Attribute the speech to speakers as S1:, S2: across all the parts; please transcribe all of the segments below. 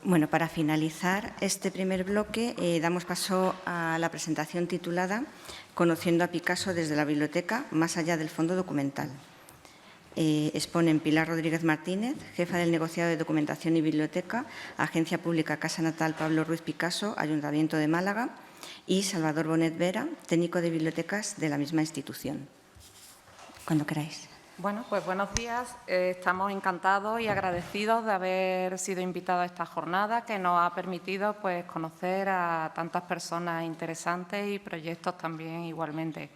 S1: Bueno, para finalizar este primer bloque, damos paso a la presentación titulada «Conociendo a Picasso desde la biblioteca, más allá del fondo documental». Exponen Pilar Rodríguez Martínez, jefa del negociado de documentación y biblioteca, Agencia Pública Casa Natal Pablo Ruiz Picasso, Ayuntamiento de Málaga, y Salvador Bonet Vera, técnico de bibliotecas de la misma institución. Cuando queráis.
S2: Bueno, pues buenos días. Estamos encantados y agradecidos de haber sido invitados a esta jornada que nos ha permitido pues, conocer a tantas personas interesantes y proyectos también igualmente.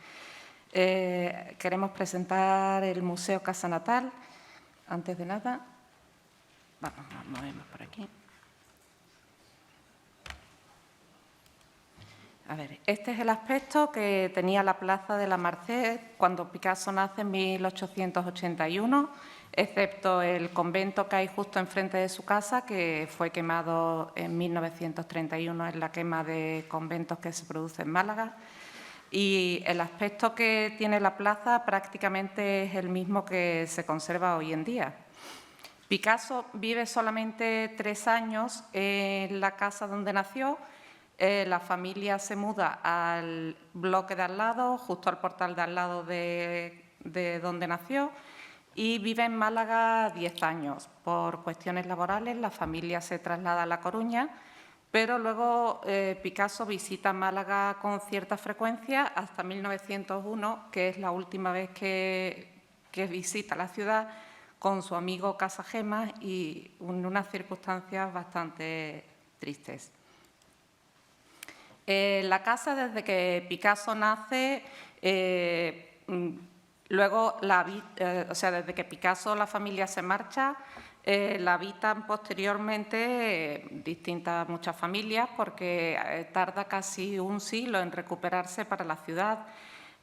S2: Queremos presentar el Museo Casa Natal. Antes de nada, nos movemos por aquí. A ver, este es el aspecto que tenía la Plaza de la Merced cuando Picasso nace en 1881, excepto el convento que hay justo enfrente de su casa, que fue quemado en 1931, es la quema de conventos que se produce en Málaga. Y el aspecto que tiene la plaza prácticamente es el mismo que se conserva hoy en día. Picasso vive solamente 3 años en la casa donde nació. La familia se muda al bloque de al lado, justo al portal de al lado de donde nació, y vive en Málaga 10 años. Por cuestiones laborales, la familia se traslada a La Coruña, pero luego Picasso visita Málaga con cierta frecuencia hasta 1901, que es la última vez que visita la ciudad con su amigo Casagemas y en unas circunstancias bastante tristes. La casa, desde que Picasso nace, luego desde que Picasso la familia se marcha, la habitan posteriormente muchas familias, porque tarda casi un siglo en recuperarse para la ciudad.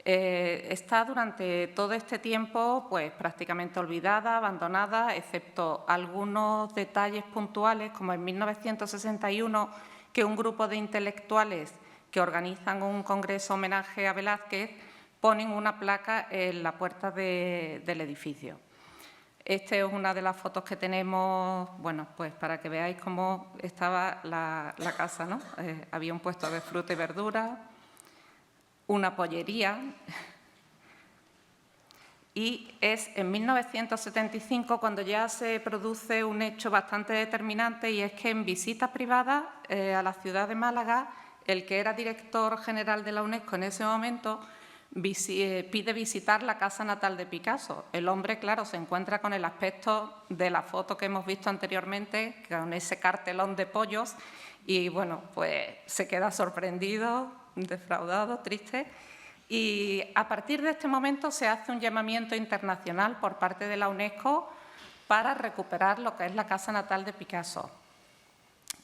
S2: Está durante todo este tiempo pues, prácticamente olvidada, abandonada, excepto algunos detalles puntuales, como en 1961, que un grupo de intelectuales que organizan un congreso homenaje a Velázquez ponen una placa en la puerta del edificio. Esta es una de las fotos que tenemos, bueno, pues para que veáis cómo estaba la casa, ¿no? Había un puesto de fruta y verdura, una pollería. Y es en 1975 cuando ya se produce un hecho bastante determinante, y es que en visita privada a la ciudad de Málaga, el que era director general de la UNESCO en ese momento pide visitar la casa natal de Picasso. El hombre, claro, se encuentra con el aspecto de la foto que hemos visto anteriormente, con ese cartelón de pollos, y bueno, pues se queda sorprendido, defraudado, triste. Y a partir de este momento se hace un llamamiento internacional por parte de la UNESCO para recuperar lo que es la casa natal de Picasso.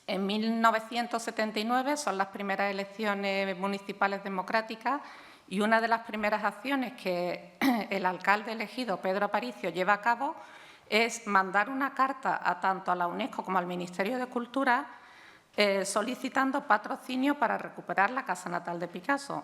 S2: En 1979 son las primeras elecciones municipales democráticas, y una de las primeras acciones que el alcalde elegido, Pedro Aparicio, lleva a cabo es mandar una carta tanto a la UNESCO como al Ministerio de Cultura solicitando patrocinio para recuperar la casa natal de Picasso.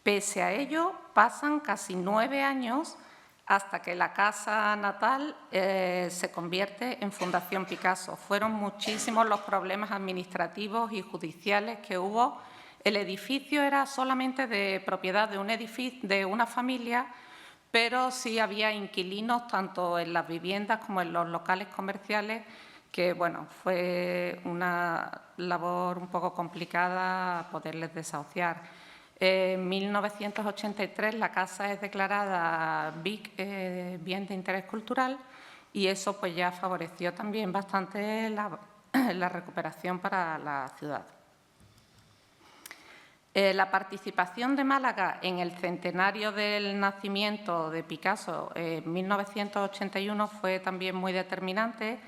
S2: Pese a ello, pasan casi 9 años hasta que la casa natal se convierte en Fundación Picasso. Fueron muchísimos los problemas administrativos y judiciales que hubo. El edificio era solamente de propiedad de una familia, pero sí había inquilinos tanto en las viviendas como en los locales comerciales, que bueno, fue una labor un poco complicada poderles desahuciar. En 1983 la casa es declarada BIC, Bien de Interés Cultural, y eso pues ya favoreció también bastante la recuperación para la ciudad. La participación de Málaga en el centenario del nacimiento de Picasso en 1981 fue también muy determinante.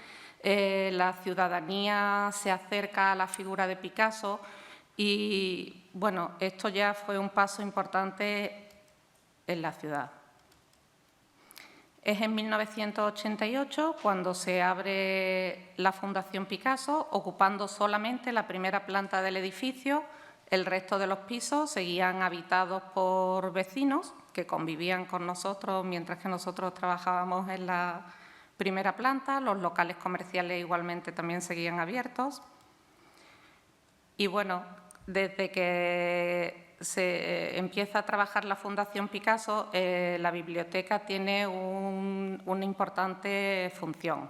S2: La ciudadanía se acerca a la figura de Picasso y, bueno, esto ya fue un paso importante en la ciudad. Es en 1988 cuando se abre la Fundación Picasso, ocupando solamente la primera planta del edificio. El resto de los pisos seguían habitados por vecinos que convivían con nosotros mientras que nosotros trabajábamos en la primera planta. Los locales comerciales igualmente también seguían abiertos. Y bueno, desde que se empieza a trabajar la Fundación Picasso, la biblioteca tiene una importante función.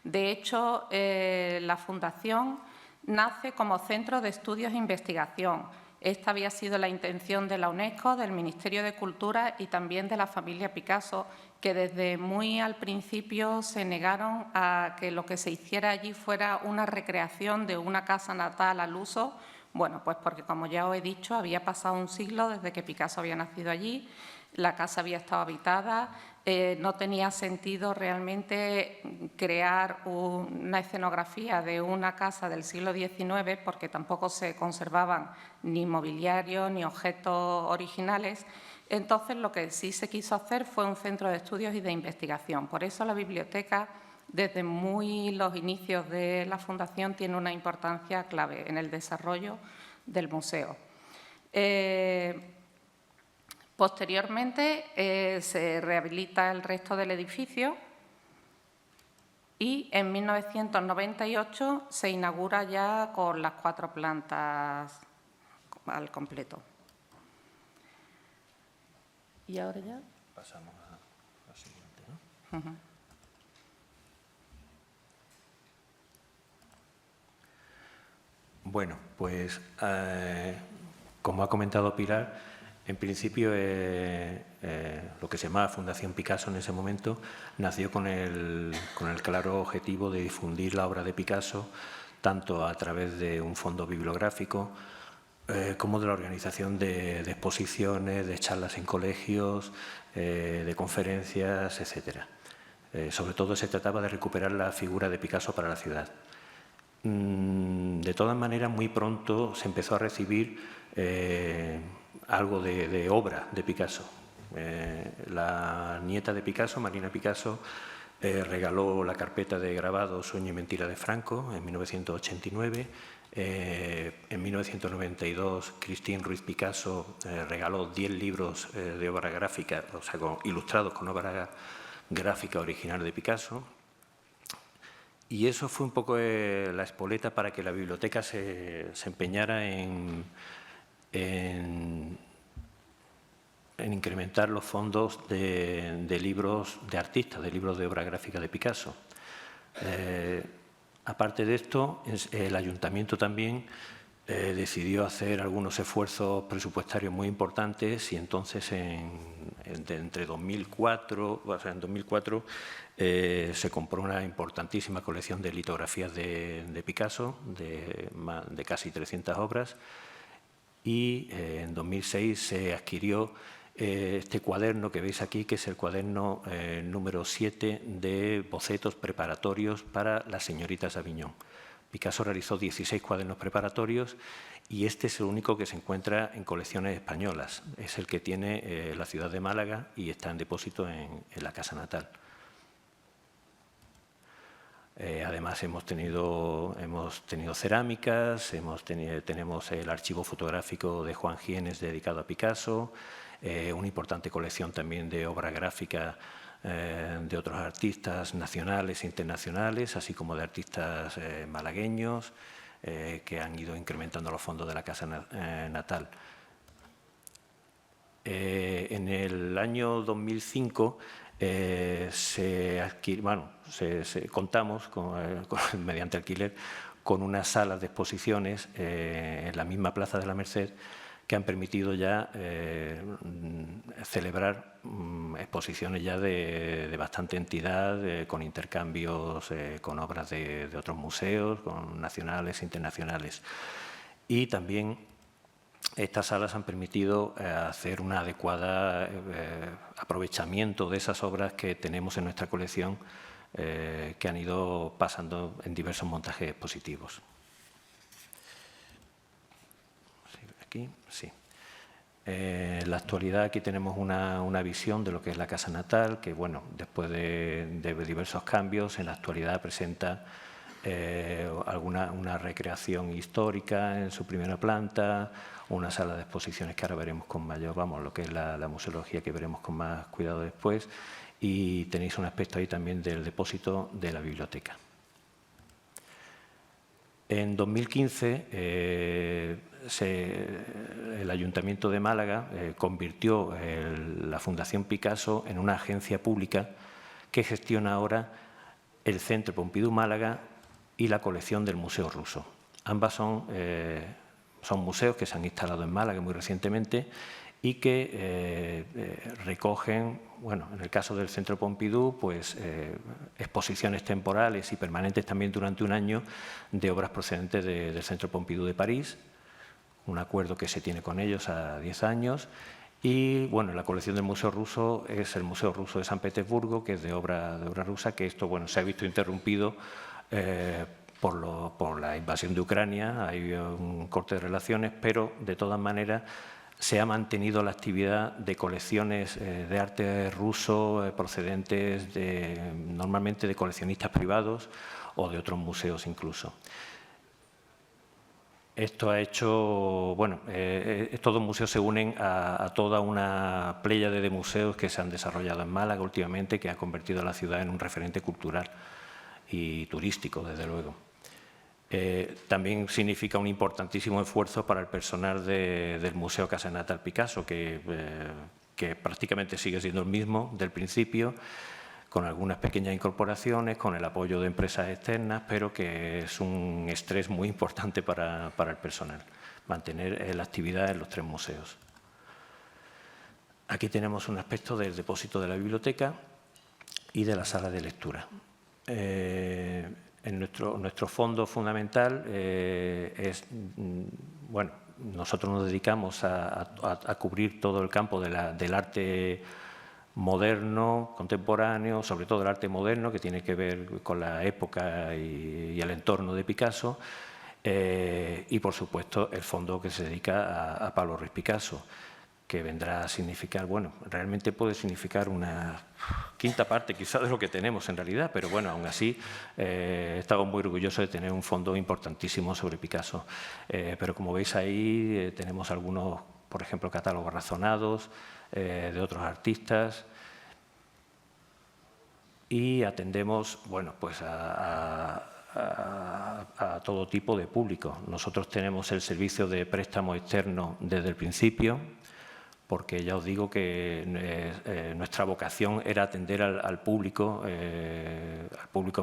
S2: De hecho, la Fundación nace como centro de estudios e investigación. Esta había sido la intención de la UNESCO, del Ministerio de Cultura y también de la familia Picasso, que desde muy al principio se negaron a que lo que se hiciera allí fuera una recreación de una casa natal al uso. Bueno, pues porque, como ya os he dicho, había pasado un siglo desde que Picasso había nacido allí, la casa había estado habitada, no tenía sentido realmente crear una escenografía de una casa del siglo XIX porque tampoco se conservaban ni mobiliario ni objetos originales. Entonces, lo que sí se quiso hacer fue un centro de estudios y de investigación. Por eso la biblioteca, desde muy los inicios de la Fundación, tiene una importancia clave en el desarrollo del museo. Posteriormente se rehabilita el resto del edificio y en 1998 se inaugura ya con las 4 plantas al completo. ¿Y ahora ya?
S3: Pasamos a la siguiente, ¿no? Bueno, pues como ha comentado Pilar, en principio lo que se llamaba Fundación Picasso en ese momento nació con el claro objetivo de difundir la obra de Picasso tanto a través de un fondo bibliográfico como de la organización de exposiciones, de charlas en colegios, de conferencias, etcétera. Sobre todo se trataba de recuperar la figura de Picasso para la ciudad. De todas maneras, muy pronto se empezó a recibir algo de obra de Picasso. La nieta de Picasso, Marina Picasso, regaló la carpeta de grabado Sueño y mentira de Franco en 1989. En 1992, Christine Ruiz Picasso regaló 10 libros de obra gráfica, o sea, ilustrados con obra gráfica original de Picasso. Y eso fue un poco la espoleta para que la biblioteca se empeñara en incrementar los fondos de libros de artistas, de libros de obra gráfica de Picasso. Aparte de esto, el ayuntamiento también decidió hacer algunos esfuerzos presupuestarios muy importantes y entonces entre 2004, o sea, en 2004 se compró una importantísima colección de litografías de Picasso, de casi 300 obras, y en 2006 se adquirió este cuaderno que veis aquí, que es el cuaderno número 7 de bocetos preparatorios para las señoritas de Aviñón. Picasso realizó 16 cuadernos preparatorios y este es el único que se encuentra en colecciones españolas. Es el que tiene la ciudad de Málaga y está en depósito en la casa natal. Además, hemos tenido cerámicas, tenemos el archivo fotográfico de Juan Gienes dedicado a Picasso, una importante colección también de obra gráfica de otros artistas nacionales e internacionales, así como de artistas malagueños que han ido incrementando los fondos de la casa natal. En el año 2005 contamos mediante alquiler con unas salas de exposiciones en la misma Plaza de la Merced que han permitido ya celebrar exposiciones ya de bastante entidad, con intercambios con obras de otros museos, con nacionales e internacionales. Y también estas salas han permitido hacer un adecuado aprovechamiento de esas obras que tenemos en nuestra colección que han ido pasando en diversos montajes expositivos. Aquí, sí. En la actualidad aquí tenemos una visión de lo que es la casa natal, que bueno, después de diversos cambios, en la actualidad presenta una recreación histórica en su primera planta, una sala de exposiciones que ahora veremos con mayor, lo que es la museología, que veremos con más cuidado después, y tenéis un aspecto ahí también del depósito de la biblioteca. En 2015, el Ayuntamiento de Málaga convirtió la Fundación Picasso en una agencia pública que gestiona ahora el Centro Pompidou Málaga y la colección del Museo Ruso. Ambas son museos que se han instalado en Málaga muy recientemente y que recogen, bueno, en el caso del Centro Pompidou, pues exposiciones temporales y permanentes también durante un año de obras procedentes del Centro Pompidou de París, un acuerdo que se tiene con ellos a 10 años. Y bueno, la colección del Museo Ruso es el Museo Ruso de San Petersburgo, que es de obra rusa, que esto, bueno, se ha visto interrumpido por la invasión de Ucrania, hay un corte de relaciones, pero de todas maneras se ha mantenido la actividad de colecciones de arte ruso procedentes normalmente de coleccionistas privados o de otros museos incluso. Esto ha hecho, bueno, estos dos museos se unen a toda una pléyade de museos que se han desarrollado en Málaga últimamente, que ha convertido a la ciudad en un referente cultural y turístico, desde luego. También significa un importantísimo esfuerzo para el personal del Museo Casa Natal Picasso, que prácticamente sigue siendo el mismo del principio, con algunas pequeñas incorporaciones, con el apoyo de empresas externas, pero que es un estrés muy importante para el personal, mantener la actividad en los tres museos. Aquí tenemos un aspecto del depósito de la biblioteca y de la sala de lectura. En nuestro fondo fundamental bueno, nosotros nos dedicamos a cubrir todo el campo del arte moderno, contemporáneo, sobre todo el arte moderno, que tiene que ver con la época y el entorno de Picasso, y, por supuesto, el fondo que se dedica a Pablo Ruiz Picasso, que vendrá a significar, bueno, realmente puede significar una quinta parte quizá de lo que tenemos en realidad, pero bueno, aún así estamos muy orgullosos de tener un fondo importantísimo sobre Picasso. Pero como veis ahí tenemos algunos, por ejemplo, catálogos razonados de otros artistas y atendemos, bueno, pues a todo tipo de público. Nosotros tenemos el servicio de préstamo externo desde el principio, porque ya os digo que nuestra vocación era atender al público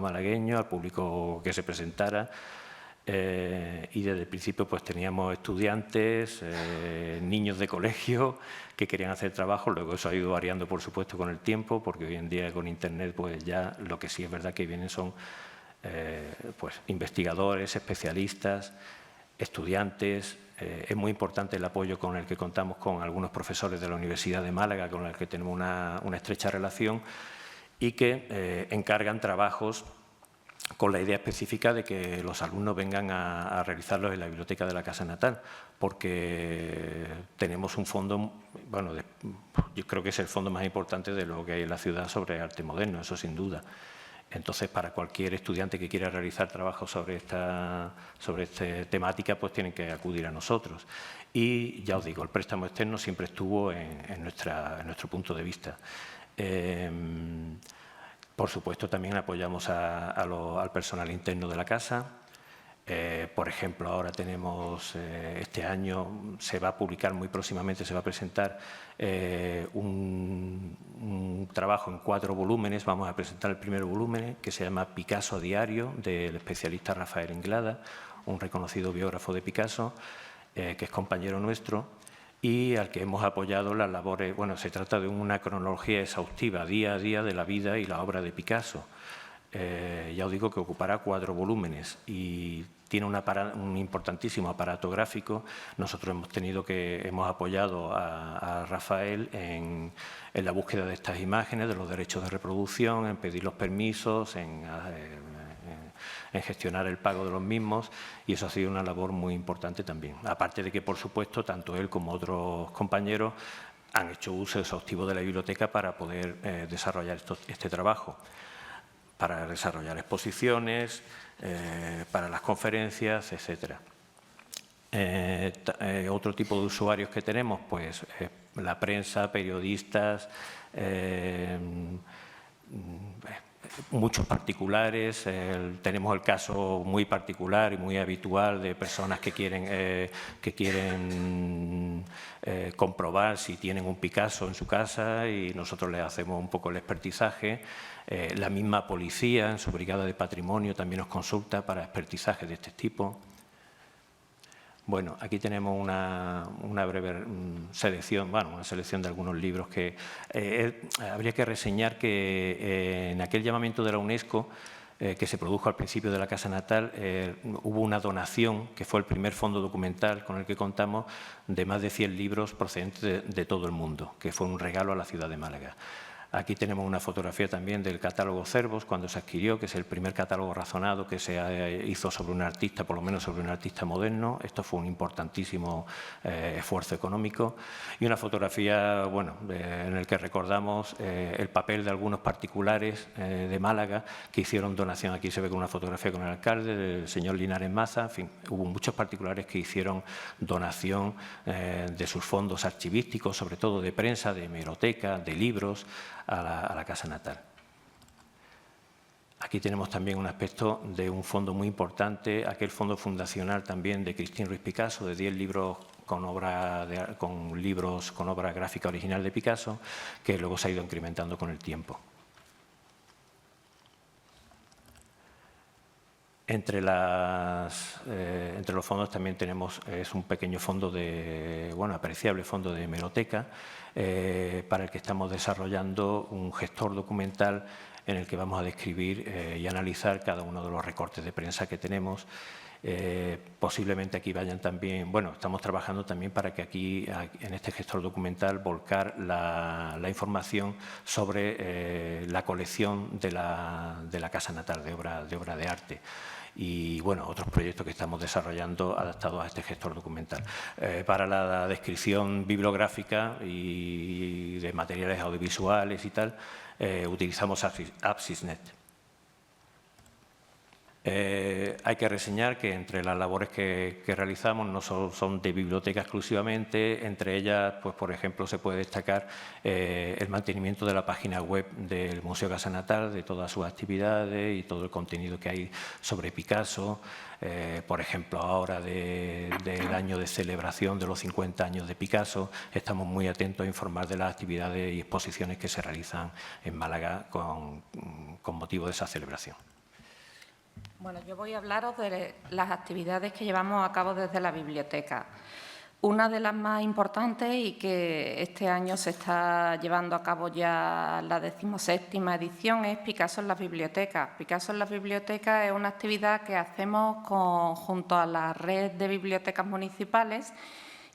S3: malagueño, al público que se presentara, y desde el principio pues teníamos estudiantes, niños de colegio que querían hacer trabajo. Luego eso ha ido variando, por supuesto, con el tiempo, porque hoy en día con Internet pues ya lo que sí es verdad que vienen son pues investigadores, especialistas, estudiantes. Es muy importante el apoyo con el que contamos con algunos profesores de la Universidad de Málaga, con los que tenemos una estrecha relación y que encargan trabajos con la idea específica de que los alumnos vengan a realizarlos en la biblioteca de la Casa Natal, porque tenemos un fondo, bueno, yo creo que es el fondo más importante de lo que hay en la ciudad sobre arte moderno, eso sin duda. Entonces, para cualquier estudiante que quiera realizar trabajos sobre esta temática, pues tienen que acudir a nosotros. Y ya os digo, el préstamo externo siempre estuvo en nuestro punto de vista. Por supuesto, también apoyamos al personal interno de la casa. Por ejemplo, ahora tenemos, este año se va a publicar muy próximamente, se va a presentar un trabajo en 4 volúmenes. Vamos a presentar el primer volumen, que se llama Picasso a diario, del especialista Rafael Inglada, un reconocido biógrafo de Picasso, que es compañero nuestro y al que hemos apoyado las labores. Bueno, se trata de una cronología exhaustiva, día a día, de la vida y la obra de Picasso. Ya os digo que ocupará 4 volúmenes y tiene un importantísimo aparato gráfico. Nosotros hemos apoyado a Rafael en la búsqueda de estas imágenes, de los derechos de reproducción, en pedir los permisos, en gestionar el pago de los mismos, y eso ha sido una labor muy importante también. Aparte de que, por supuesto, tanto él como otros compañeros han hecho uso exhaustivo de la biblioteca para poder desarrollar este trabajo, para desarrollar exposiciones, para las conferencias, etcétera. Otro tipo de usuarios que tenemos, pues la prensa, periodistas, muchos particulares, tenemos el caso muy particular y muy habitual de personas que quieren comprobar si tienen un Picasso en su casa y nosotros les hacemos un poco el expertizaje. La misma policía en su brigada de patrimonio también nos consulta para expertizajes de este tipo. Bueno, aquí tenemos una breve selección, una selección de algunos libros que habría que reseñar que en aquel llamamiento de la UNESCO que se produjo al principio de la Casa Natal, hubo una donación, que fue el primer fondo documental con el que contamos, de más de 100 libros procedentes de todo el mundo, que fue un regalo a la ciudad de Málaga. Aquí tenemos una fotografía también del catálogo Cervos, cuando se adquirió, que es el primer catálogo razonado que se hizo sobre un artista, por lo menos sobre un artista moderno. Esto fue un importantísimo esfuerzo económico. Y una fotografía, en el que recordamos el papel de algunos particulares de Málaga que hicieron donación. Aquí se ve con una fotografía con el alcalde, el señor Linares Maza. En fin, hubo muchos particulares que hicieron donación de sus fondos archivísticos, sobre todo de prensa, de hemeroteca, de libros, a la Casa Natal. Aquí tenemos también un aspecto de un fondo muy importante, aquel fondo fundacional también de Cristín Ruiz Picasso, de 10 libros con obra gráfica original de Picasso, que luego se ha ido incrementando con el tiempo. Entre los fondos también tenemos un pequeño fondo apreciable fondo de hemeroteca, para el que estamos desarrollando un gestor documental en el que vamos a describir y analizar cada uno de los recortes de prensa que tenemos. Posiblemente aquí vayan también, estamos trabajando también para que aquí, en este gestor documental, volcar la información sobre la colección de la Casa Natal, de obra de arte. Y otros proyectos que estamos desarrollando adaptados a este gestor documental. Para la descripción bibliográfica y de materiales audiovisuales y tal, utilizamos APSISNet. Hay que reseñar que entre las labores que realizamos no solo son de biblioteca exclusivamente, entre ellas, por ejemplo, se puede destacar el mantenimiento de la página web del Museo Casa Natal, de todas sus actividades y todo el contenido que hay sobre Picasso. Por ejemplo, ahora del año de celebración de los 50 años de Picasso, estamos muy atentos a informar de las actividades y exposiciones que se realizan en Málaga con motivo de esa celebración.
S2: Bueno, yo voy a hablaros de las actividades que llevamos a cabo desde la biblioteca. Una de las más importantes y que este año se está llevando a cabo ya la 17ª edición es Picasso en las bibliotecas. Picasso en las bibliotecas es una actividad que hacemos junto a la red de bibliotecas municipales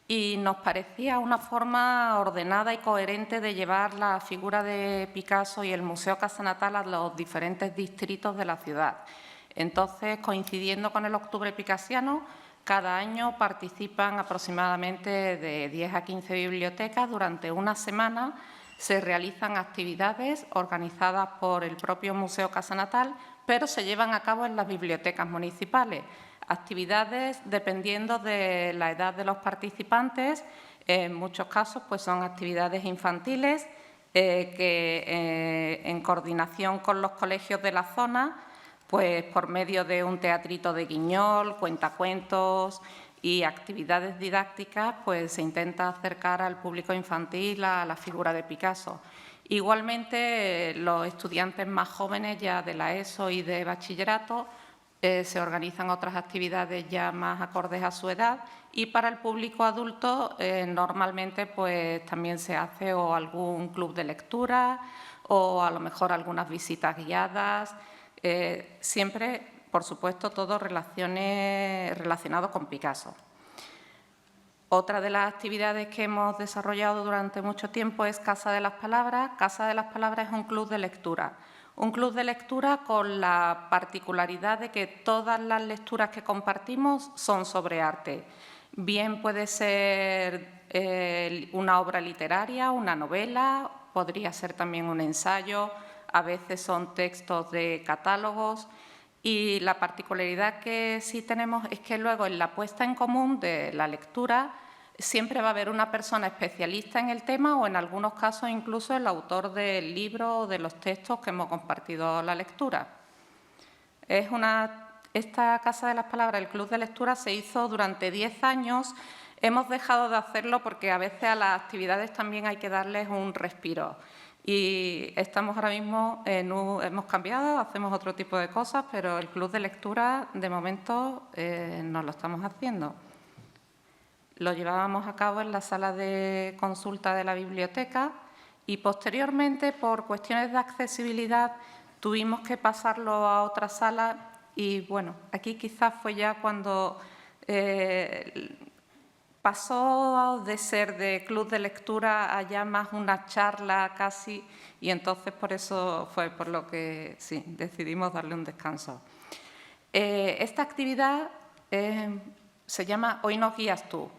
S2: y nos parecía una forma ordenada y coherente de llevar la figura de Picasso y el Museo Casa Natal a los diferentes distritos de la ciudad. Entonces, coincidiendo con el Octubre Picassiano, cada año participan aproximadamente de 10 a 15 bibliotecas. Durante una semana se realizan actividades organizadas por el propio Museo Casa Natal, pero se llevan a cabo en las bibliotecas municipales. Actividades dependiendo de la edad de los participantes. En muchos casos son actividades infantiles que en coordinación con los colegios de la zona, por medio de un teatrito de guiñol, cuentacuentos y actividades didácticas, se intenta acercar al público infantil a la figura de Picasso. Igualmente, los estudiantes más jóvenes ya de la ESO y de bachillerato se organizan otras actividades ya más acordes a su edad, y para el público adulto normalmente también se hace o algún club de lectura o a lo mejor algunas visitas guiadas. Siempre, por supuesto, todo relacionado con Picasso. Otra de las actividades que hemos desarrollado durante mucho tiempo es Casa de las Palabras. Casa de las Palabras es un club de lectura. Un club de lectura con la particularidad de que todas las lecturas que compartimos son sobre arte. Bien puede ser una obra literaria, una novela, podría ser también un ensayo. A veces son textos de catálogos y la particularidad que sí tenemos es que luego en la puesta en común de la lectura siempre va a haber una persona especialista en el tema o, en algunos casos, incluso el autor del libro o de los textos que hemos compartido la lectura. Esta Casa de las Palabras, el Club de Lectura, se hizo durante 10 años. Hemos dejado de hacerlo porque a veces a las actividades también hay que darles un respiro. Y estamos ahora mismo, hemos cambiado, hacemos otro tipo de cosas, pero el Club de Lectura, de momento, no lo estamos haciendo. Lo llevábamos a cabo en la sala de consulta de la biblioteca y, posteriormente, por cuestiones de accesibilidad, tuvimos que pasarlo a otra sala y, bueno, aquí quizás fue ya cuando pasó de ser de club de lectura a ya más una charla casi, y entonces por eso fue por lo que sí, decidimos darle un descanso. Esta actividad se llama Hoy nos guías tú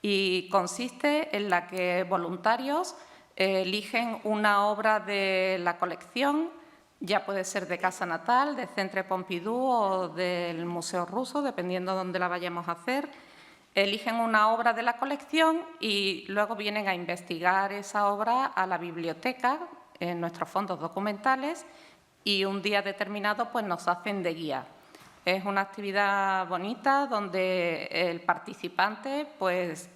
S2: y consiste en la que voluntarios eligen una obra de la colección, ya puede ser de Casa Natal, de Centre Pompidou o del Museo Ruso, dependiendo de dónde la vayamos a hacer. Eligen una obra de la colección y luego vienen a investigar esa obra a la biblioteca en nuestros fondos documentales y un día determinado pues nos hacen de guía. Es una actividad bonita donde el participante pues,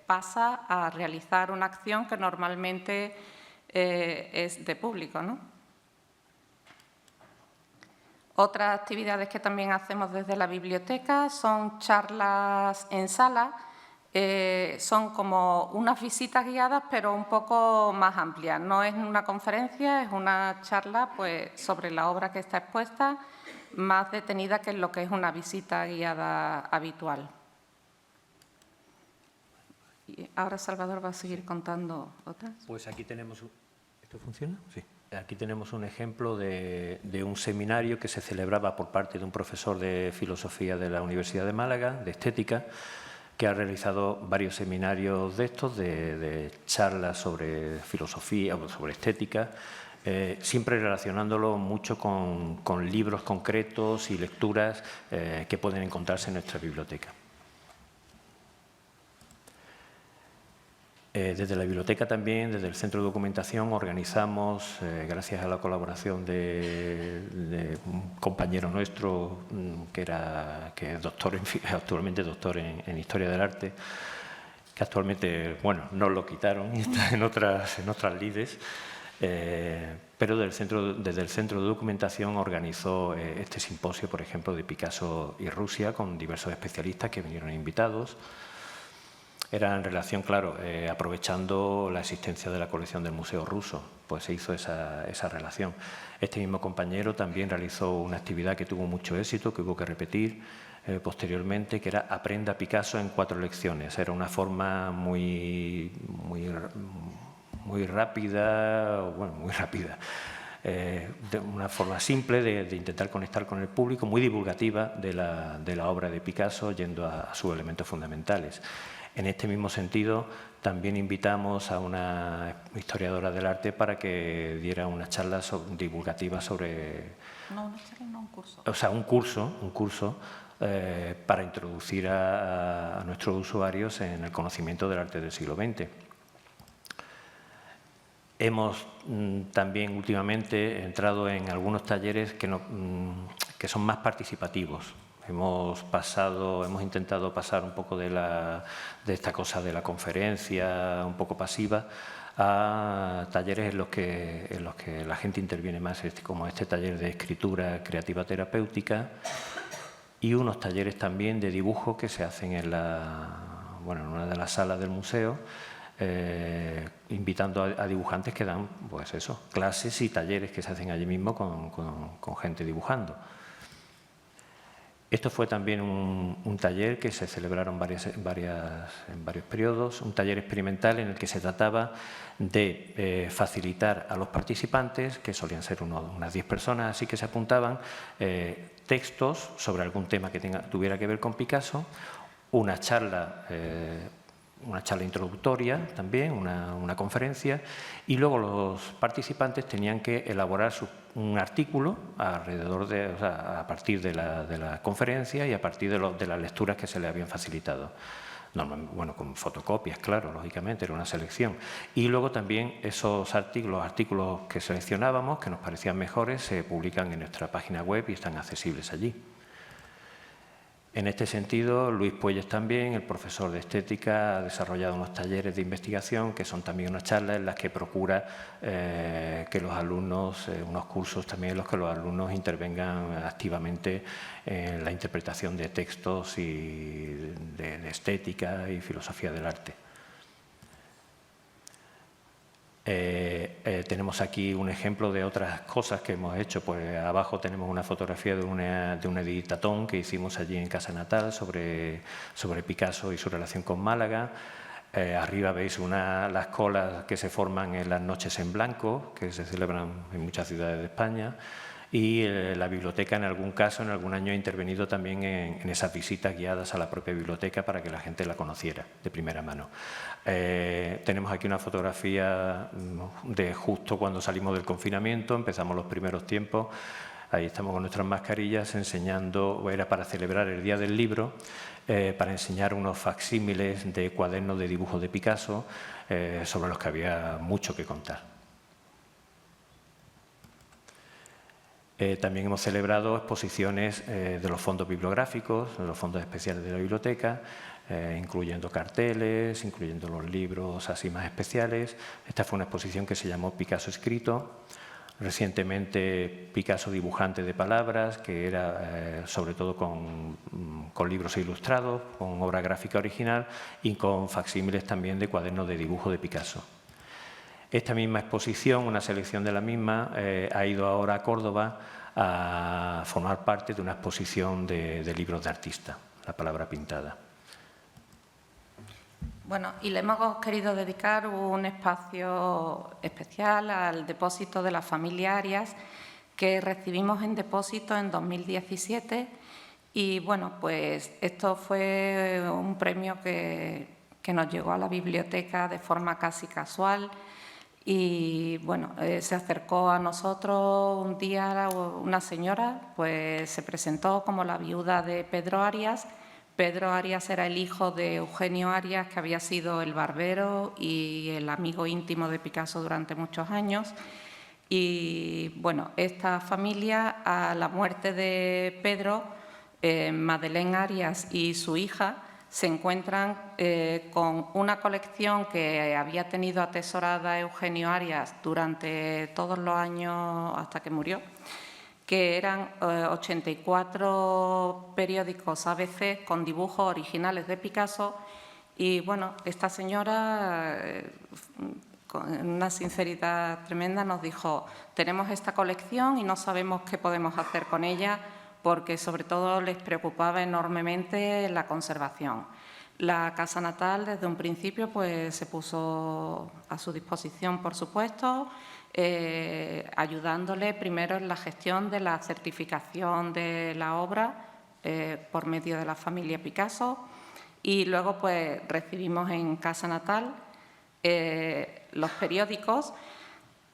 S2: pasa a realizar una acción que normalmente es de público, ¿no? Otras actividades que también hacemos desde la biblioteca son charlas en sala. Son como unas visitas guiadas, pero un poco más amplias. No es una conferencia, es una charla pues, sobre la obra que está expuesta, más detenida que en lo que es una visita guiada habitual. Y ahora Salvador va a seguir contando otras.
S3: Pues aquí tenemos... ¿Esto funciona? Sí. Aquí tenemos un ejemplo de un seminario que se celebraba por parte de un profesor de filosofía de la Universidad de Málaga, de estética, que ha realizado varios seminarios de estos, de charlas sobre filosofía o sobre estética, siempre relacionándolo mucho con libros concretos y lecturas que pueden encontrarse en nuestra biblioteca. Desde la biblioteca también, desde el Centro de Documentación, organizamos, gracias a la colaboración de un compañero nuestro que es doctor, actualmente doctor en Historia del Arte, que actualmente, bueno, nos lo quitaron y está en otras lides, pero desde el Centro de Documentación organizó este simposio, por ejemplo, de Picasso y Rusia, con diversos especialistas que vinieron invitados. Era en relación, claro, aprovechando la existencia de la colección del Museo Ruso, pues se hizo esa relación. Este mismo compañero también realizó una actividad que tuvo mucho éxito, que hubo que repetir posteriormente, que era Aprenda Picasso en 4 lecciones. Era una forma muy rápida, bueno, muy rápida, de una forma simple de intentar conectar con el público, muy divulgativa de la obra de Picasso, yendo a sus elementos fundamentales. En este mismo sentido, también invitamos a una historiadora del arte para que diera una charla divulgativa sobre...
S2: No, un curso.
S3: O sea, un curso para introducir a nuestros usuarios en el conocimiento del arte del siglo XX. Hemos también últimamente entrado en algunos talleres que son más participativos. Hemos intentado pasar un poco de esta cosa de la conferencia un poco pasiva a talleres en los que la gente interviene más, como este taller de escritura creativa terapéutica y unos talleres también de dibujo que se hacen en una de las salas del museo, invitando a dibujantes que dan pues eso, clases y talleres que se hacen allí mismo con gente dibujando. Esto fue también un taller que se celebraron en varios periodos, un taller experimental en el que se trataba de facilitar a los participantes, que solían ser unas 10 personas, así que se apuntaban textos sobre algún tema que tuviera que ver con Picasso, una charla introductoria también, una conferencia, y luego los participantes tenían que elaborar un artículo a partir de la conferencia y a partir de las lecturas que se les habían facilitado. Bueno, con fotocopias, claro, lógicamente, era una selección. Y luego también esos artículos que seleccionábamos, que nos parecían mejores, se publican en nuestra página web y están accesibles allí. En este sentido, Luis Puelles también, el profesor de estética, ha desarrollado unos talleres de investigación que son también unas charlas en las que procura que los alumnos, unos cursos también en los que los alumnos intervengan activamente en la interpretación de textos y de estética y filosofía del arte. Tenemos aquí un ejemplo de otras cosas que hemos hecho. Pues abajo tenemos una fotografía de un editatón que hicimos allí en casa natal sobre Picasso y su relación con Málaga. Arriba veis las colas que se forman en las noches en blanco, que se celebran en muchas ciudades de España. Y la biblioteca, en algún caso, en algún año, ha intervenido también en esas visitas guiadas a la propia biblioteca para que la gente la conociera de primera mano. Tenemos aquí una fotografía de justo cuando salimos del confinamiento, empezamos los primeros tiempos. Ahí estamos con nuestras mascarillas enseñando, era para celebrar el Día del Libro, para enseñar unos facsímiles de cuadernos de dibujos de Picasso, sobre los que había mucho que contar. También hemos celebrado exposiciones de los fondos bibliográficos, de los fondos especiales de la biblioteca, incluyendo carteles, incluyendo los libros así más especiales. Esta fue una exposición que se llamó Picasso Escrito. Recientemente Picasso Dibujante de Palabras, que era sobre todo con libros ilustrados, con obra gráfica original y con facsímiles también de cuadernos de dibujo de Picasso. Esta misma exposición, una selección de la misma, ha ido ahora a Córdoba a formar parte de una exposición de libros de artista, La Palabra Pintada.
S2: Bueno, y le hemos querido dedicar un espacio especial al depósito de la familia Arias, que recibimos en depósito en 2017. Y bueno, pues esto fue un premio que nos llegó a la biblioteca de forma casi casual. Y bueno, se acercó a nosotros un día una señora, pues se presentó como la viuda de Pedro Arias. Pedro Arias era el hijo de Eugenio Arias, que había sido el barbero y el amigo íntimo de Picasso durante muchos años. Y bueno, esta familia, a la muerte de Pedro, Madeleine Arias y su hija se encuentran con una colección que había tenido atesorada Eugenio Arias durante todos los años hasta que murió, que eran 84 periódicos ABC con dibujos originales de Picasso. Y bueno, esta señora, con una sinceridad tremenda, nos dijo: tenemos esta colección y no sabemos qué podemos hacer con ella, porque sobre todo les preocupaba enormemente la conservación. La casa natal desde un principio pues se puso a su disposición, por supuesto, ayudándole primero en la gestión de la certificación de la obra por medio de la familia Picasso, y luego pues recibimos en casa natal los periódicos,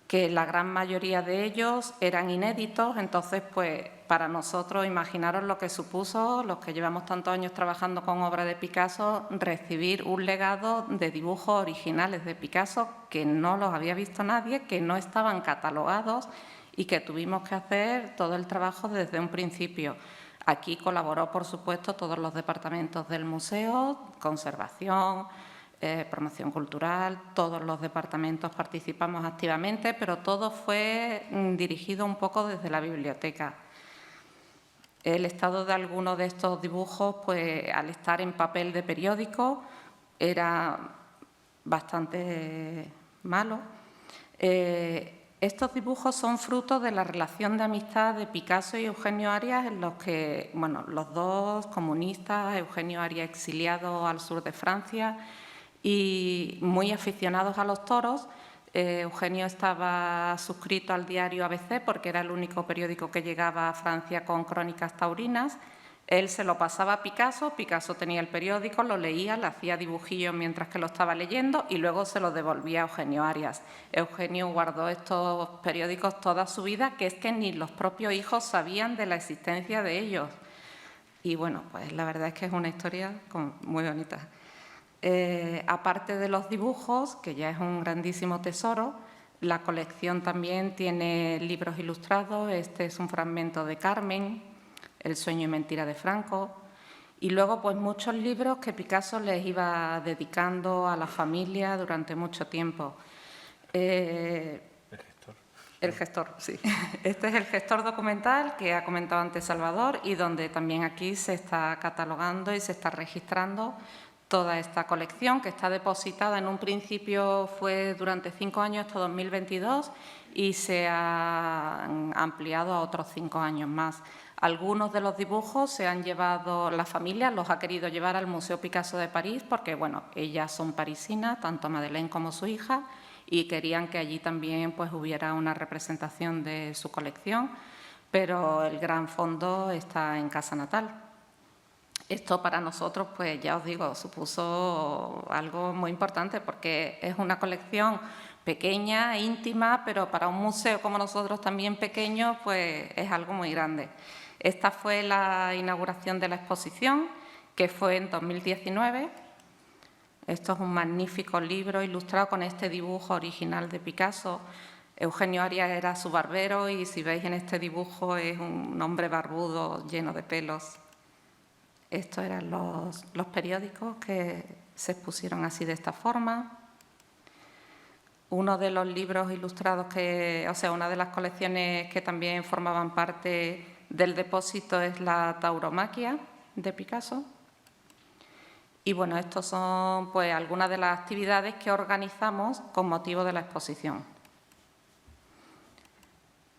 S2: que la gran mayoría de ellos eran inéditos. Entonces, pues para nosotros, imaginaros lo que supuso, los que llevamos tantos años trabajando con obra de Picasso, recibir un legado de dibujos originales de Picasso que no los había visto nadie, que no estaban catalogados y que tuvimos que hacer todo el trabajo desde un principio. Aquí colaboró, por supuesto, todos los departamentos del museo, conservación, promoción cultural, todos los departamentos participamos activamente, pero todo fue dirigido un poco desde la biblioteca. El estado de algunos de estos dibujos, pues al estar en papel de periódico, era bastante malo. Estos dibujos son fruto de la relación de amistad de Picasso y Eugenio Arias, en los que, bueno, los dos comunistas, Eugenio Arias exiliado al sur de Francia y muy aficionados a los toros. Eugenio estaba suscrito al diario ABC porque era el único periódico que llegaba a Francia con crónicas taurinas. Él se lo pasaba a Picasso, Picasso tenía el periódico, lo leía, le hacía dibujillos mientras que lo estaba leyendo y luego se lo devolvía a Eugenio Arias. Eugenio guardó estos periódicos toda su vida, que es que ni los propios hijos sabían de la existencia de ellos. Y bueno, pues la verdad es que es una historia muy bonita. Aparte de los dibujos, que ya es un grandísimo tesoro, la colección también tiene libros ilustrados. Este es un fragmento de Carmen, El sueño y mentira de Franco, y luego pues muchos libros que Picasso les iba dedicando a la familia durante mucho tiempo. El gestor, sí. Este es el gestor documental que ha comentado antes Salvador y donde también aquí se está catalogando y se está registrando toda esta colección, que está depositada. En un principio fue durante 5 años, hasta 2022, y se ha ampliado a otros 5 años más. Algunos de los dibujos se han llevado, la familia los ha querido llevar al Museo Picasso de París porque, bueno, ellas son parisinas, tanto Madeleine como su hija, y querían que allí también pues, hubiera una representación de su colección, pero el gran fondo está en casa natal. Esto para nosotros, pues ya os digo, supuso algo muy importante porque es una colección pequeña, íntima, pero para un museo como nosotros también pequeño, pues es algo muy grande. Esta fue la inauguración de la exposición, que fue en 2019. Esto es un magnífico libro ilustrado con este dibujo original de Picasso. Eugenio Arias era su barbero y si veis en este dibujo es un hombre barbudo lleno de pelos. Estos eran los periódicos que se expusieron así de esta forma. Uno de los libros ilustrados una de las colecciones que también formaban parte del depósito es la Tauromaquia de Picasso. Y bueno, estos son pues algunas de las actividades que organizamos con motivo de la exposición.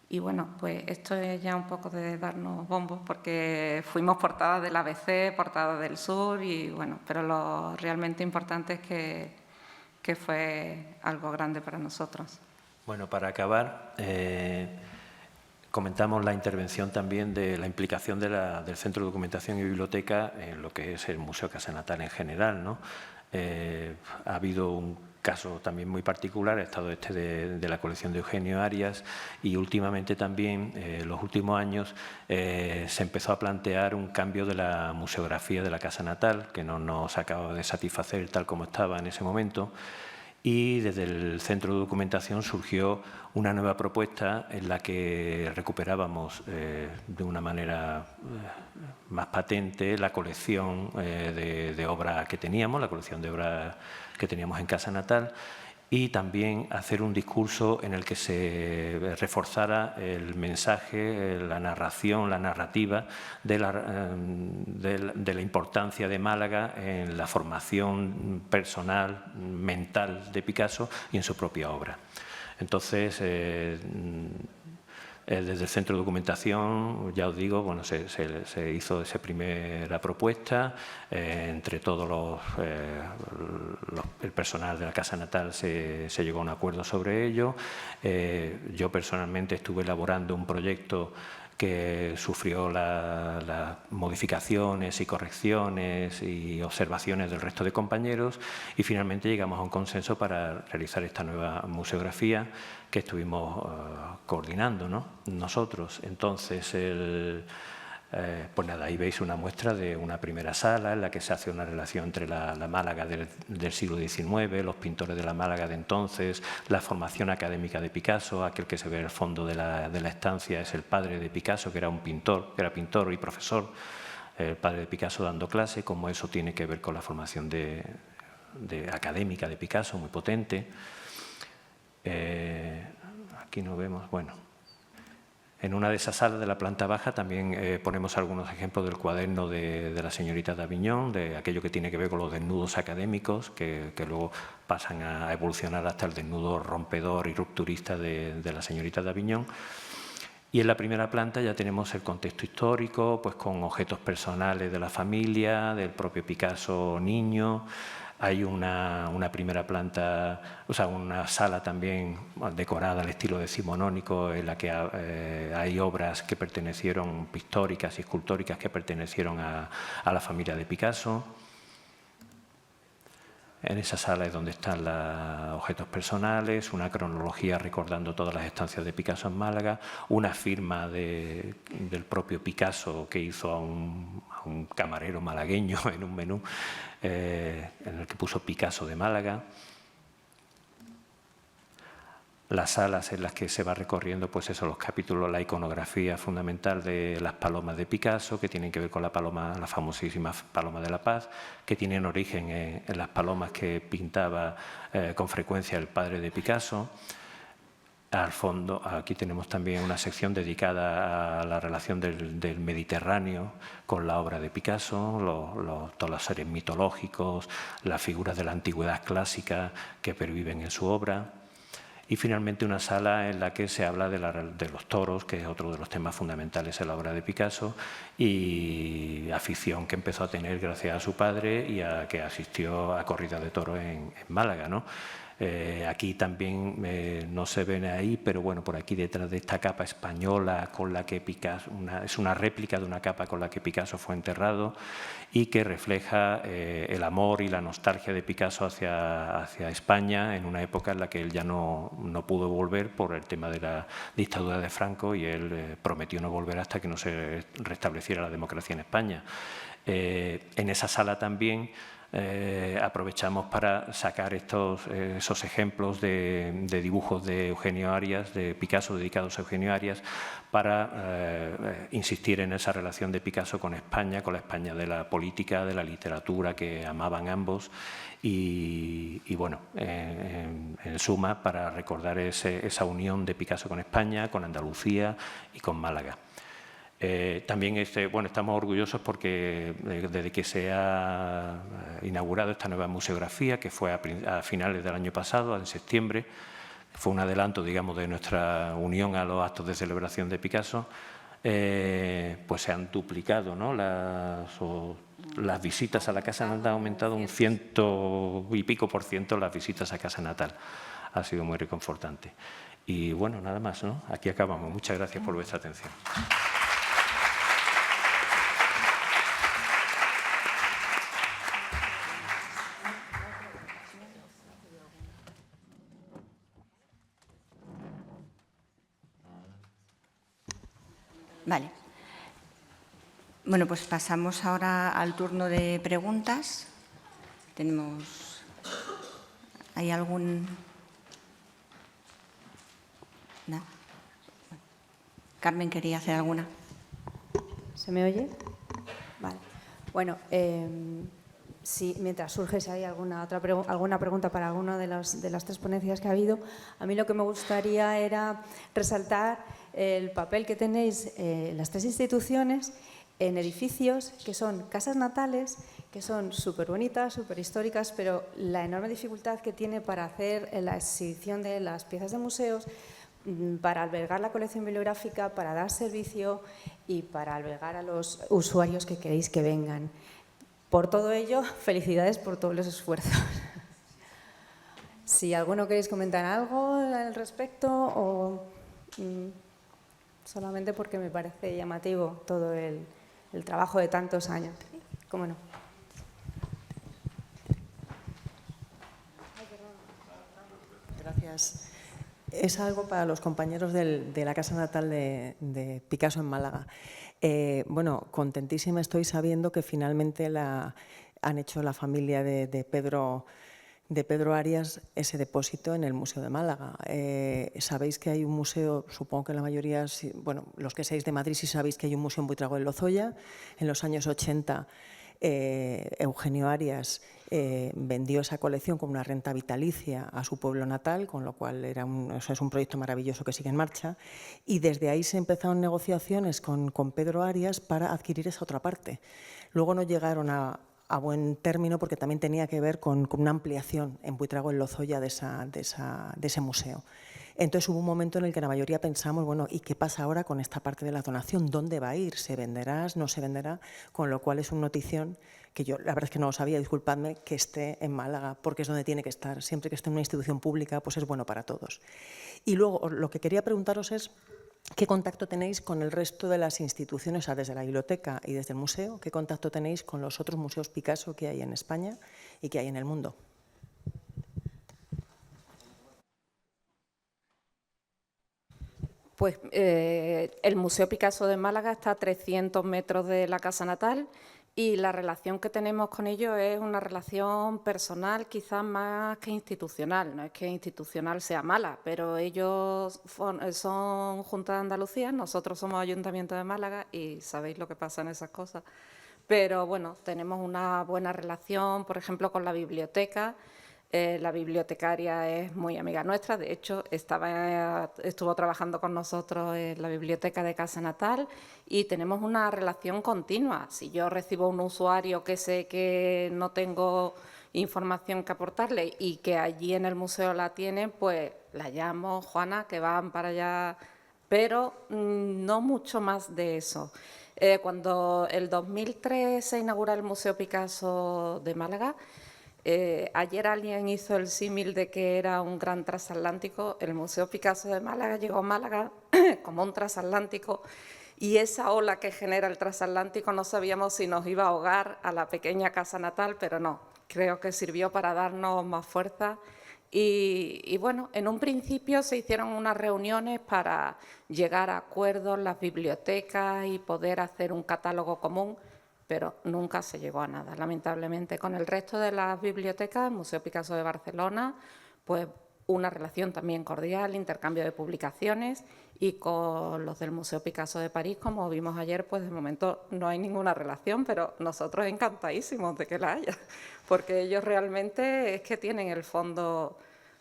S2: Y bueno, pues esto es ya un poco de darnos bombos porque fuimos portada del ABC, portada del Sur y bueno, pero lo realmente importante es que fue algo grande para nosotros.
S3: Bueno, para acabar, comentamos la intervención también de la implicación del Centro de Documentación y Biblioteca en lo que es el Museo Casa Natal en general, ¿no? Ha habido un caso también muy particular, ha estado de la colección de Eugenio Arias y últimamente también, en los últimos años, se empezó a plantear un cambio de la museografía de la Casa Natal, que no nos acaba de satisfacer tal como estaba en ese momento. Y desde el Centro de Documentación surgió una nueva propuesta en la que recuperábamos de una manera más patente la colección de obras que teníamos, la colección de obras que teníamos en Casa Natal, y también hacer un discurso en el que se reforzara el mensaje, la narración, la narrativa de la importancia de Málaga en la formación personal, mental de Picasso y en su propia obra. Entonces, desde el Centro de Documentación, ya os digo, bueno, se hizo esa primera propuesta, entre todos el personal de la Casa Natal se llegó a un acuerdo sobre ello. Yo personalmente estuve elaborando un proyecto que sufrió las modificaciones y correcciones y observaciones del resto de compañeros y finalmente llegamos a un consenso para realizar esta nueva museografía que estuvimos coordinando, ¿no? Nosotros. Entonces, pues nada, ahí veis una muestra de una primera sala en la que se hace una relación entre la Málaga del siglo XIX, los pintores de la Málaga de entonces, la formación académica de Picasso. Aquel que se ve en el fondo de la estancia es el padre de Picasso, que era pintor y profesor, el padre de Picasso dando clase, como eso tiene que ver con la formación académica de Picasso, muy potente. Aquí no vemos, bueno. En una de esas salas de la planta baja también ponemos algunos ejemplos del cuaderno de la señorita d'Avignon, de aquello que tiene que ver con los desnudos académicos, que luego pasan a evolucionar hasta el desnudo rompedor y rupturista de la señorita d'Avignon. Y en la primera planta ya tenemos el contexto histórico, pues con objetos personales de la familia, del propio Picasso niño. Hay una primera planta, o sea, una sala también decorada al estilo decimonónico en la que hay obras que pertenecieron, pictóricas y escultóricas que pertenecieron a la familia de Picasso. En esa sala es donde están los objetos personales, una cronología recordando todas las estancias de Picasso en Málaga, una firma del propio Picasso que hizo a un camarero malagueño en un menú, en el que puso Picasso de Málaga. Las salas en las que se va recorriendo, pues eso, los capítulos, la iconografía fundamental de las palomas de Picasso, que tienen que ver con la paloma, la famosísima paloma de la paz, que tienen origen en las palomas que pintaba con frecuencia el padre de Picasso. Al fondo, aquí tenemos también una sección dedicada a la relación del Mediterráneo con la obra de Picasso, todos los seres mitológicos, las figuras de la antigüedad clásica que perviven en su obra. Y finalmente una sala en la que se habla de los toros, que es otro de los temas fundamentales en la obra de Picasso, y afición que empezó a tener gracias a su padre y a que asistió a corridas de toros en Málaga, ¿no? Aquí también no se ven ahí, pero bueno, por aquí detrás de esta capa española con la que Picasso, es una réplica de una capa con la que Picasso fue enterrado y que refleja el amor y la nostalgia de Picasso hacia España en una época en la que él ya no pudo volver por el tema de la dictadura de Franco, y él prometió no volver hasta que no se restableciera la democracia en España. En esa sala también aprovechamos para sacar esos ejemplos de dibujos de Eugenio Arias, de Picasso dedicados a Eugenio Arias, para insistir en esa relación de Picasso con España de la política, de la literatura, que amaban ambos, y bueno, en suma, para recordar esa unión de Picasso con España, con Andalucía y con Málaga. También estamos orgullosos porque desde que se ha inaugurado esta nueva museografía, que fue a finales del año pasado, en septiembre, fue un adelanto, digamos, de nuestra unión a los actos de celebración de Picasso, pues se han duplicado, ¿no? Las visitas a la casa natal, han aumentado un 100 y pico % las visitas a casa natal. Ha sido muy reconfortante. Y bueno, nada más, ¿no? Aquí acabamos. Muchas gracias por vuestra atención.
S1: Vale. Bueno, pues pasamos ahora al turno de preguntas. ¿Hay algún...? ¿No? Carmen quería hacer alguna.
S4: ¿Se me oye? Vale. Bueno, sí, mientras surge si hay alguna pregunta para alguna de las 3 ponencias que ha habido, a mí lo que me gustaría era resaltar el papel que tenéis las 3 instituciones en edificios que son casas natales, que son súper bonitas, súper históricas, pero la enorme dificultad que tiene para hacer la exhibición de las piezas de museos, para albergar la colección bibliográfica, para dar servicio y para albergar a los usuarios que queréis que vengan. Por todo ello, felicidades por todos los esfuerzos. Si alguno queréis comentar algo al respecto, o solamente porque me parece llamativo todo el trabajo de tantos años. ¿Cómo no?
S5: Gracias. Es algo para los compañeros de la casa natal de Picasso en Málaga. Bueno, contentísima estoy sabiendo que finalmente han hecho la familia de Pedro Arias ese depósito en el Museo de Málaga. Sabéis que hay un museo, supongo que la mayoría, bueno, los que seáis de Madrid sí sabéis que hay un museo en Buitrago de Lozoya. En los años 80 Eugenio Arias vendió esa colección con una renta vitalicia a su pueblo natal, con lo cual es un proyecto maravilloso que sigue en marcha, y desde ahí se empezaron negociaciones con Pedro Arias para adquirir esa otra parte. Luego no llegaron a buen término porque también tenía que ver con una ampliación en Buitrago en Lozoya de ese museo. Entonces hubo un momento en el que la mayoría pensamos, bueno, ¿y qué pasa ahora con esta parte de la donación? ¿Dónde va a ir? ¿Se venderá? ¿No se venderá? Con lo cual es una notición que yo, la verdad es que no lo sabía, disculpadme, que esté en Málaga, porque es donde tiene que estar. Siempre que esté en una institución pública, pues es bueno para todos. Y luego, lo que quería preguntaros es, ¿qué contacto tenéis con el resto de las instituciones, o sea, desde la biblioteca y desde el museo? ¿Qué contacto tenéis con los otros museos Picasso que hay en España y que hay en el mundo?
S2: Pues el Museo Picasso de Málaga está a 300 metros de la casa natal y la relación que tenemos con ellos es una relación personal, quizás más que institucional. No es que institucional sea mala, pero ellos son Junta de Andalucía, nosotros somos Ayuntamiento de Málaga y sabéis lo que pasa en esas cosas. Pero bueno, tenemos una buena relación, por ejemplo, con la biblioteca. La bibliotecaria es muy amiga nuestra, de hecho estuvo trabajando con nosotros en la biblioteca de Casa Natal y tenemos una relación continua. Si yo recibo un usuario que sé que no tengo información que aportarle y que allí en el museo la tienen, pues la llamo, Juana, que van para allá, pero no mucho más de eso. Cuando el 2003 se inaugura el Museo Picasso de Málaga, ayer alguien hizo el símil de que era un gran transatlántico. El Museo Picasso de Málaga llegó a Málaga como un transatlántico y esa ola que genera el transatlántico no sabíamos si nos iba a ahogar a la pequeña casa natal, pero no, creo que sirvió para darnos más fuerza. Y bueno, en un principio se hicieron unas reuniones para llegar a acuerdos, las bibliotecas y poder hacer un catálogo común, pero nunca se llegó a nada, lamentablemente. Con el resto de las bibliotecas, el Museo Picasso de Barcelona, pues una relación también cordial, intercambio de publicaciones, y con los del Museo Picasso de París, como vimos ayer, pues de momento no hay ninguna relación, pero nosotros encantadísimos de que la haya, porque ellos realmente es que tienen el fondo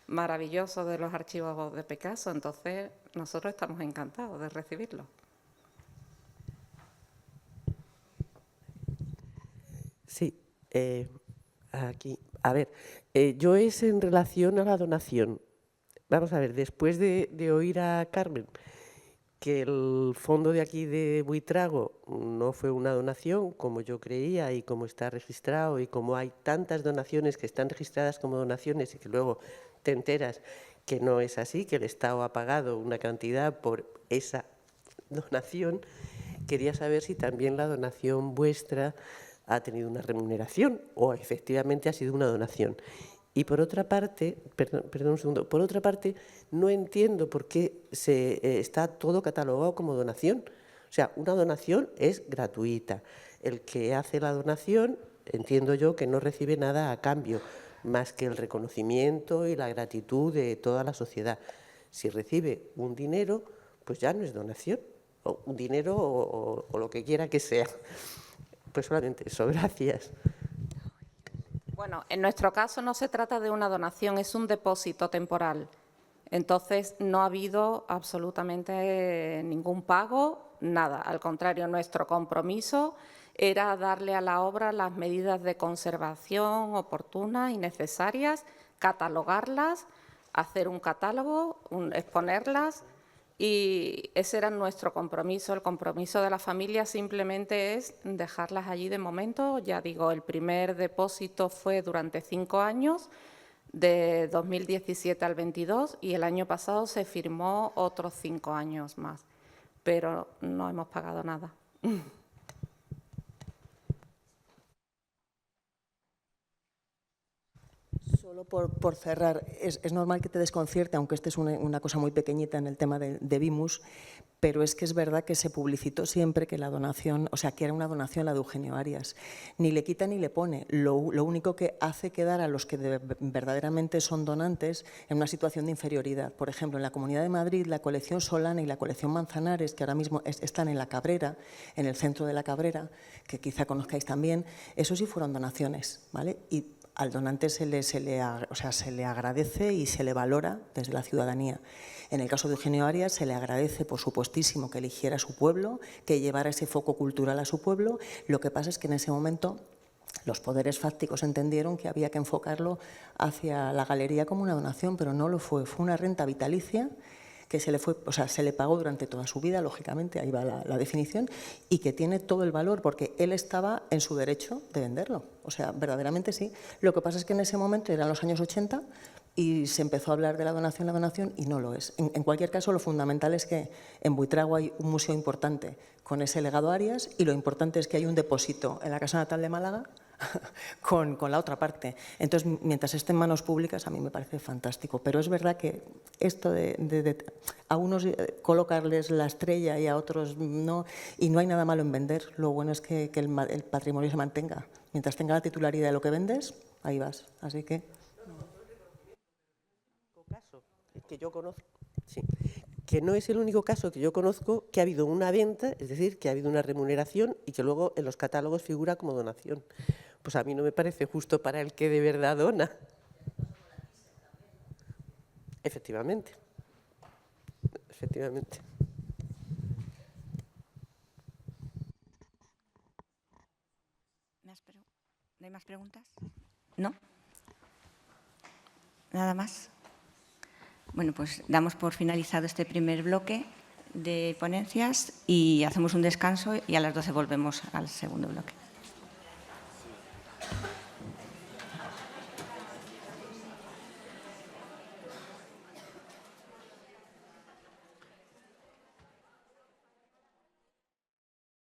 S2: maravilloso de los archivos de Picasso, entonces nosotros estamos encantados de recibirlo.
S6: Sí, aquí. A ver, yo es en relación a la donación. Vamos a ver, después de oír a Carmen que el fondo de aquí de Buitrago no fue una donación como yo creía y como está registrado y como hay tantas donaciones que están registradas como donaciones y que luego te enteras que no es así, que el Estado ha pagado una cantidad por esa donación, quería saber si también la donación vuestra ha tenido una remuneración o efectivamente ha sido una donación. Y por otra parte, perdón un segundo, por otra parte, no entiendo por qué está todo catalogado como donación. O sea, una donación es gratuita. El que hace la donación, entiendo yo que no recibe nada a cambio, más que el reconocimiento y la gratitud de toda la sociedad. Si recibe un dinero, pues ya no es donación, o un dinero o lo que quiera que sea. Pues solamente eso, gracias.
S2: Bueno, en nuestro caso no se trata de una donación, es un depósito temporal. Entonces, no ha habido absolutamente ningún pago, nada. Al contrario, nuestro compromiso era darle a la obra las medidas de conservación oportunas y necesarias, catalogarlas, hacer un catálogo, exponerlas, y ese era nuestro compromiso. El compromiso de la familia simplemente es dejarlas allí de momento. Ya digo, el primer depósito fue durante 5 años, de 2017 al 22, y el año pasado se firmó otros 5 años más, pero no hemos pagado nada.
S5: Solo por cerrar, es normal que te desconcierte, aunque esta es una cosa muy pequeñita en el tema de Vimus, pero es que es verdad que se publicitó siempre que la donación, o sea, que era una donación la de Eugenio Arias. Ni le quita ni le pone. Lo único que hace quedar a los que verdaderamente son donantes en una situación de inferioridad. Por ejemplo, en la Comunidad de Madrid, la colección Solana y la colección Manzanares, que ahora mismo están en La Cabrera, en el centro de La Cabrera, que quizá conozcáis también, eso sí fueron donaciones, ¿vale? Y al donante se le agradece y se le valora desde la ciudadanía. En el caso de Eugenio Arias se le agradece, por supuestísimo, que eligiera a su pueblo, que llevara ese foco cultural a su pueblo. Lo que pasa es que en ese momento los poderes fácticos entendieron que había que enfocarlo hacia la galería como una donación, pero no lo fue. Fue una renta vitalicia que se le pagó durante toda su vida, lógicamente, ahí va la definición, y que tiene todo el valor, porque él estaba en su derecho de venderlo. O sea, verdaderamente sí. Lo que pasa es que en ese momento eran los años 80 y se empezó a hablar de la donación, y no lo es. En cualquier caso, lo fundamental es que en Buitrago hay un museo importante con ese legado Arias, y lo importante es que hay un depósito en la Casa Natal de Málaga con la otra parte. Entonces, mientras esté en manos públicas, a mí me parece fantástico. Pero es verdad que esto a unos colocarles la estrella y a otros no, y no hay nada malo en vender. Lo bueno es que el patrimonio se mantenga. Mientras tenga la titularidad de lo que vendes, ahí vas. Así que...
S6: caso que yo conozco, sí, que no es el único caso que yo conozco que ha habido una venta, es decir, que ha habido una remuneración y que luego en los catálogos figura como donación. Pues a mí no me parece justo para el que de verdad dona. Efectivamente. Efectivamente.
S1: ¿No hay más preguntas? ¿No? ¿Nada más? Bueno, pues damos por finalizado este primer bloque de ponencias y hacemos un descanso y a las 12 volvemos al segundo bloque.